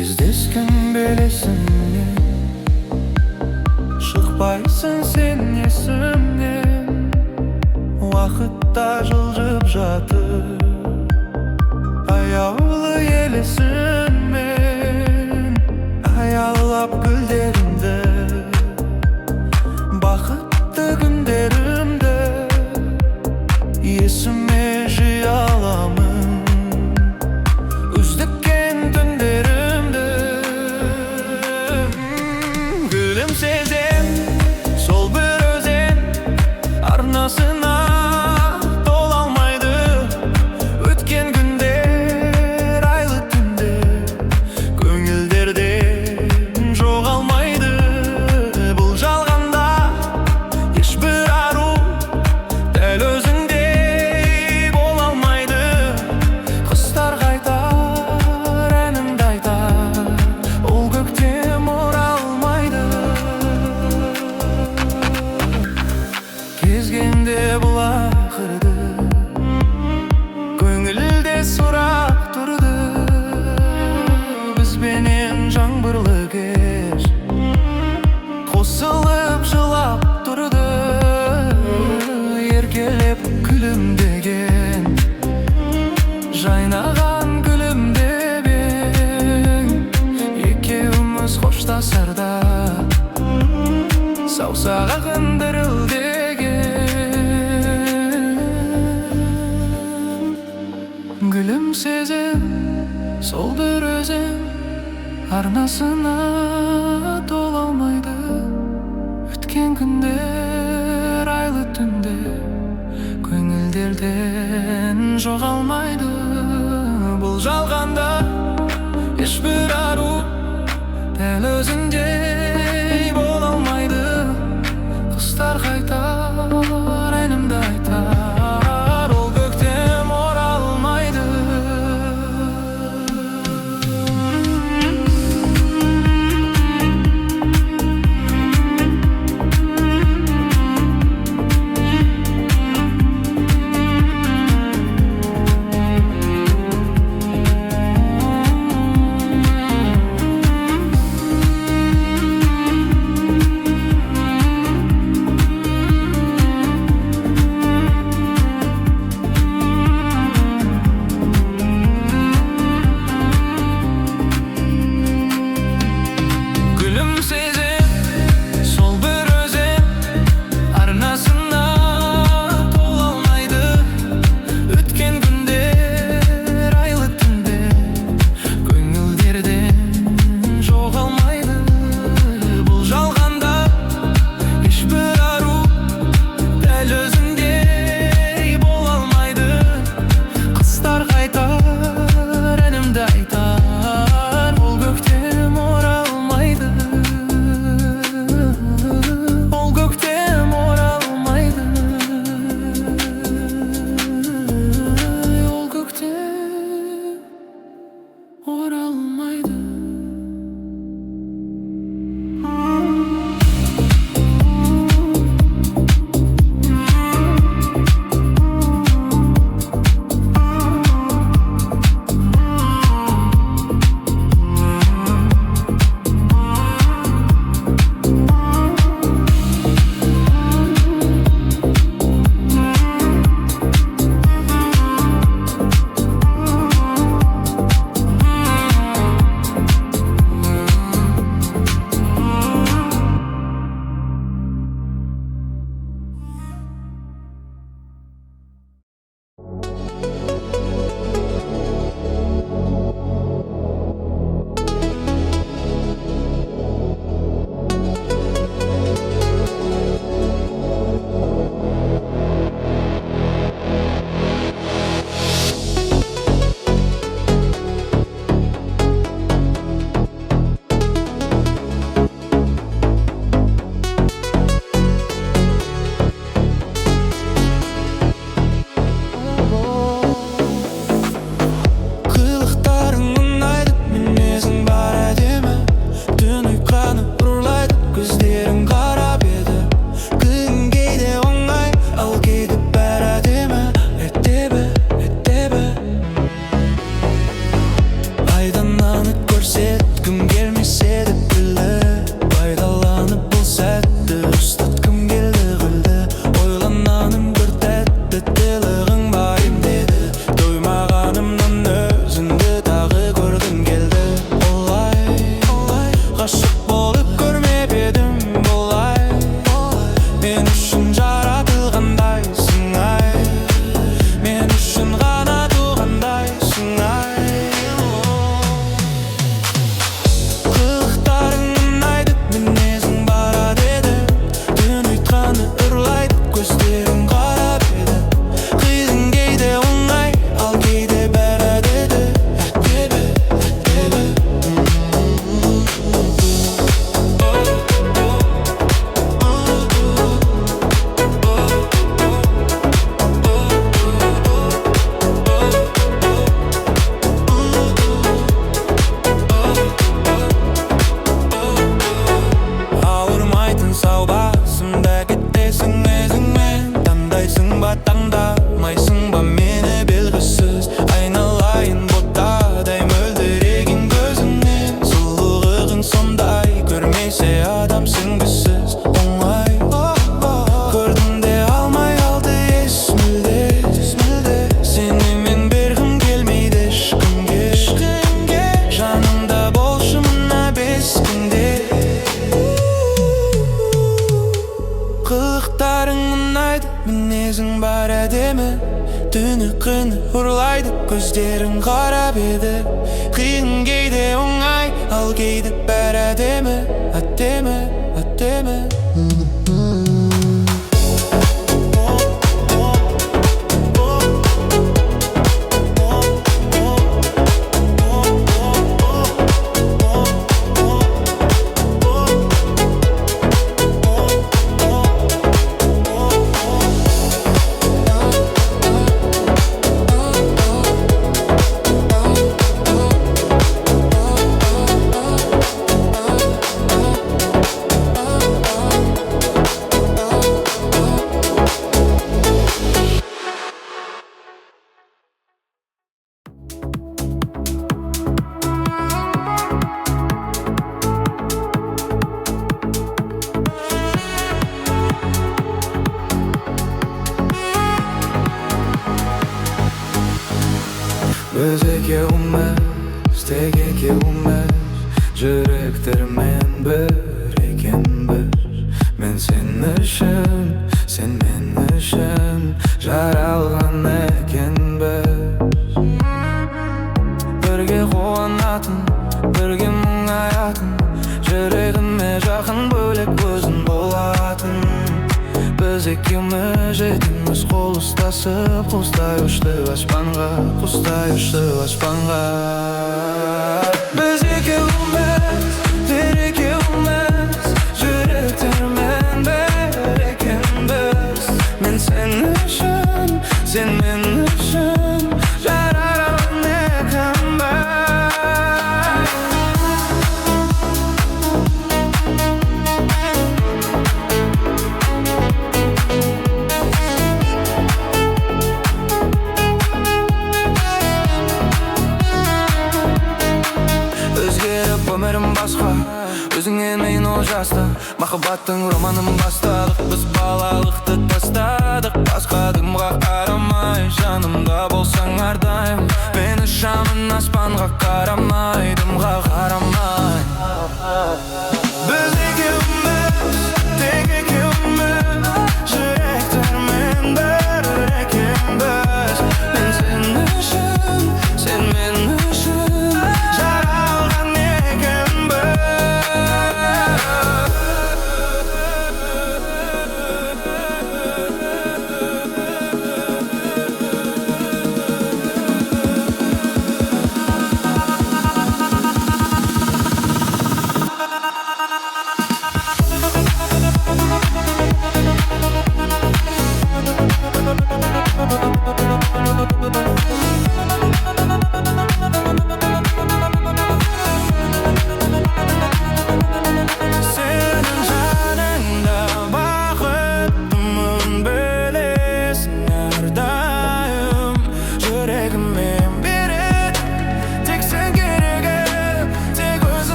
Кездескен белесіңе, шықпайсың сен есімнен. Уақытта жылжып жатыр аяулы елесіңмен. Аялап гүлдерімді, бақытты күндерімді есіме жиі аламын. Үздіккен түндерімді гүлім сезем, сол бір өзен арнасына тола алмайды. Өткен күндер, айлы түндер көңілдерден жоғалмайды. Бұл жалғанда ешбір ару дәл өзіңдей бола алмайды. Құстар қайтар, әнімді айтар, ол көктем оралмайды. Кезгенде бұл ақырды, көңілде сұрақ тұрды. Бізбенен жаңбырлы кеш қосылып жылап тұрды. Еркелеп күлімдеген, жайнаған гүлімдеп ең. Екеуміз қоштасарда саусағын дірілдеген. Гүлім сезем, сол бір өзен арнасына тола алмайды. Өткен күндер, айлы түндер көңілдерден жоғалмайды. Бұл жалғанда ешбір ару дәл өзіңдей бола алмайды. Құстар қайтар, әнімді айтар, ол көктем оралмайды. әдемі. Түні күні ұрлайды көздерің қарап еді. Қиын кейде оңай, ал кейде бәрі әдемі. Әдемі, әдемі. Біз екеуміз, тек екеуміз, жүректермен бір екенбіз. Мен сен үшін, сен мен үшін жаралған екенбіз. Бірге қуанатын, бірге мұңаятын, жүрегіме жақын бөлек өзің болатын. Біз екеуміз жетіміз, қол ұстасып, құстай ұшты аспанға, құстай ұшты аспанға. Біз екеуміз, бір екеуміз, жүректермен бір екенбіз. Мен сен үшін, сен мен үшін жаралған екенбіз. Өмірім басқа, өзіңнен мен ол жаста. Махаббаттың романын бастадық, біз балалықты тастадық. Басқа дымға қарамай, жанымда болсаң әрдайым. Мені шамын аспанға қарамай, дымға қарамай. Біз екеуміз, тек екеуміз, жүректермен бір екенбіз. Мен сен үшін, сен мен үшін жаралған екенбіз.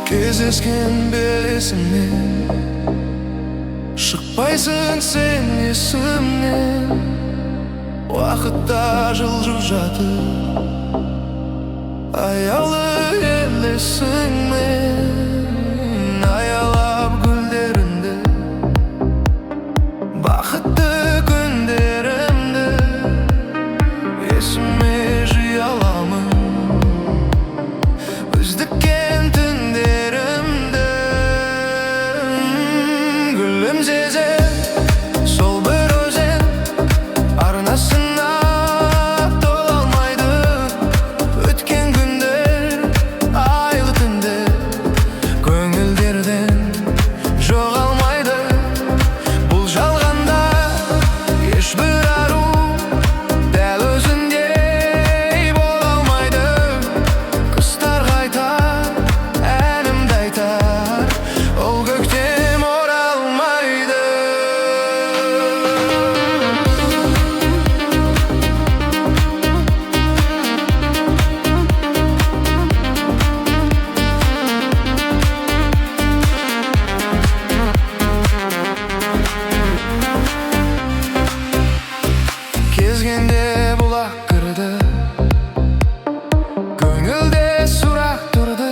Кездескен белесімнен, шықпайсың сен есімнен. Бақытта жылжып жатып аяулы елесің мен аялап гүлдеріңді бақытты күндерімді есіме жиі аламын өздіккен түндерімді гүлім сезем сол бір өзен арнасына тола алмайды өткен күндер айлы түндер көңілдерден жоғалмайды бұл жалғанда ешбір ару дәл өзіңдей бола алмайды құстар қайтар әнімді айтар ол көктем оралмайды кезгенде бұлақ кірді көңілде сұрақ тұрды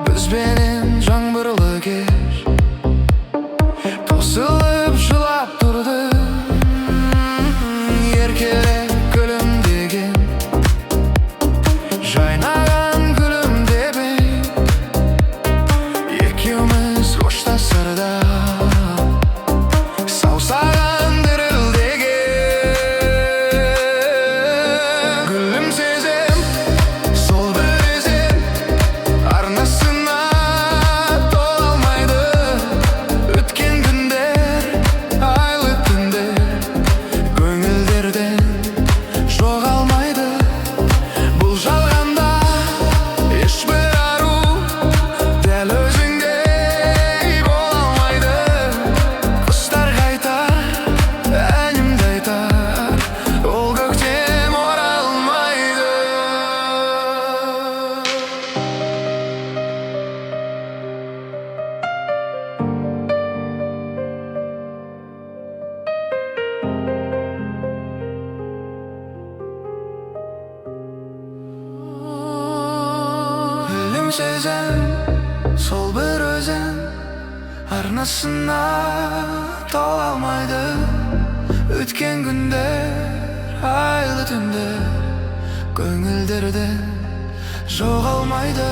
бізбенен жаңбырлы кеш тосылып жылап тұрды еркелеп күлімдеген жайнаған күлімдебе екеуміз қоштасарда саусағын дірілдеген гүлім сезем сол бір өзен арнасына тола алмайды өткен күндер айлы түндер көңілдерден жоғалмайды бұл жалғанда ешбір ару дәл өзіңдей бола алмайды құстар қайтар әнімді айтар ол көктем оралмайды гүлім сезем сол бір өзен арнасына тола алмайды өткен күндер айлы түндер көңілдерден жоғалмайды